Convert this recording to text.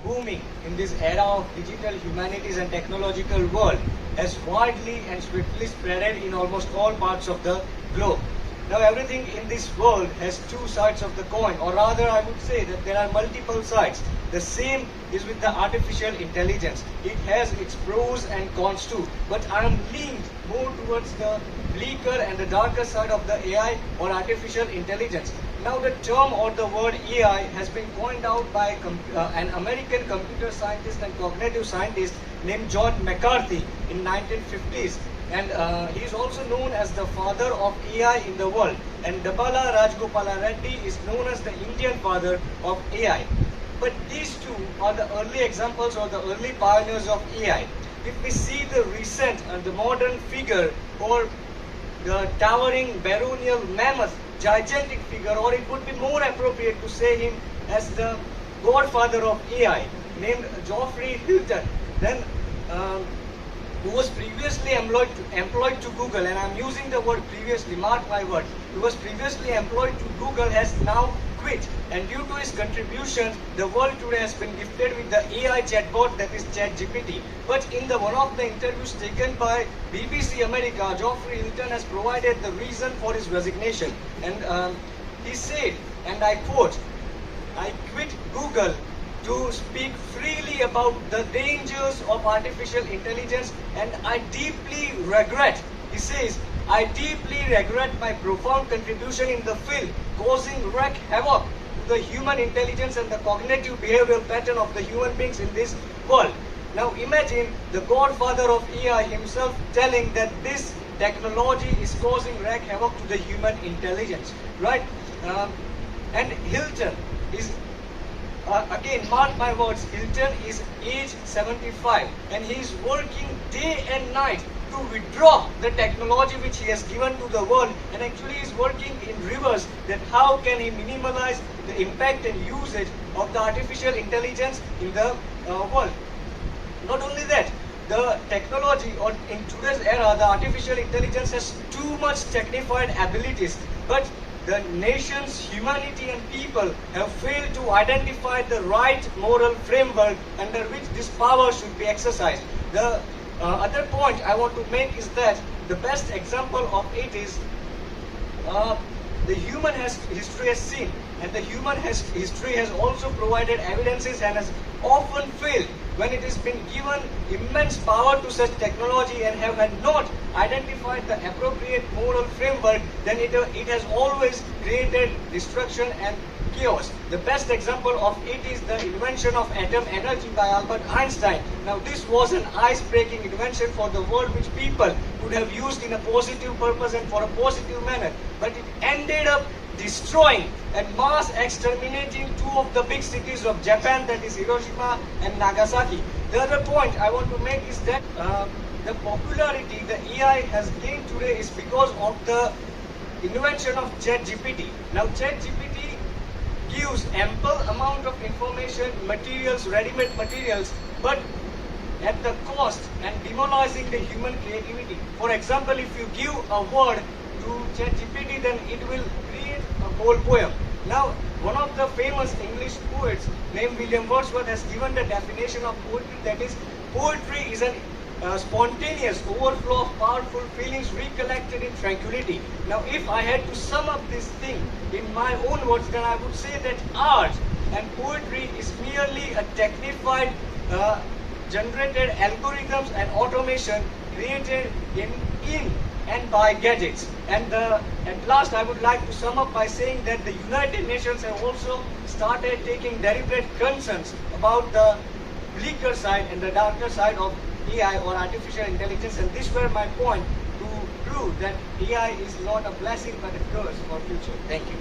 booming in this era of digital humanities and technological world has widely and swiftly spreaded in almost all parts of the globe. Now everything in this world has two sides of the coin, or rather I would say that there are multiple sides. The same is with the artificial intelligence. It has its pros and cons too, but I am leaned more towards the bleaker and the darker side of the AI or artificial intelligence. Now the term or the word AI has been coined out by an American computer scientist and cognitive scientist named John McCarthy in 1950s. And he is also known as the father of AI in the world. And Dabala Rajgopala Reddy is known as the Indian father of AI. But these two are the early examples or the early pioneers of AI. If we see the recent and the modern figure or the towering baronial mammoth, gigantic figure, or it would be more appropriate to say him as the godfather of AI, named Geoffrey Hinton, then who was previously employed to Google, and I'm using the word previously, mark my words, who was previously employed to Google has now quit, and due to his contributions, the world today has been gifted with the AI chatbot that is ChatGPT. But in one of the interviews taken by BBC America, Geoffrey Hinton has provided the reason for his resignation, and he said, and I quote, "I quit Google to speak freely about the dangers of artificial intelligence, and I deeply regret," he says, "I deeply regret my profound contribution in the field, causing wreak havoc to the human intelligence and the cognitive behavioral pattern of the human beings in this world." Now imagine the godfather of AI himself telling that this technology is causing wreak havoc to the human intelligence, right? And Hilton is again, mark my words, Hilton is age 75 and he is working day and night to withdraw the technology which he has given to the world, and actually is working in reverse, that how can he minimize the impact and usage of the artificial intelligence in the world. Not only that, the technology, or in today's era, the artificial intelligence has too much technified abilities, but the nation's humanity and people have failed to identify the right moral framework under which this power should be exercised. The other point I want to make is that the best example of it is the human history has seen, and the human history has also provided evidences and has often failed when it has been given immense power to such technology and have not identified the appropriate moral framework, then it has always created destruction and chaos. The best example of it is the invention of atom energy by Albert Einstein. Now this was an ice-breaking invention for the world which people could have used in a positive purpose and for a positive manner, but it ended up destroying and mass exterminating two of the big cities of Japan, that is Hiroshima and Nagasaki. The other point I want to make is that the popularity the AI has gained today is because of the invention of ChatGPT. Now ChatGPT gives ample amount of information, materials, ready-made materials, but at the cost and demoralizing the human creativity. For example, if you give a word to ChatGPT, then it will create a whole poem. Now, one of the famous English poets named William Wordsworth has given the definition of poetry, that is, poetry is an spontaneous overflow of powerful feelings recollected in tranquility. Now, if I had to sum up this thing in my own words, then I would say that art and poetry is merely a technified, generated algorithms and automation created in and by gadgets. And at last I would like to sum up by saying that the United Nations have also started taking deliberate concerns about the bleaker side and the darker side of AI or artificial intelligence, and this were my point to prove that AI is not a blessing but a curse for future. Thank you.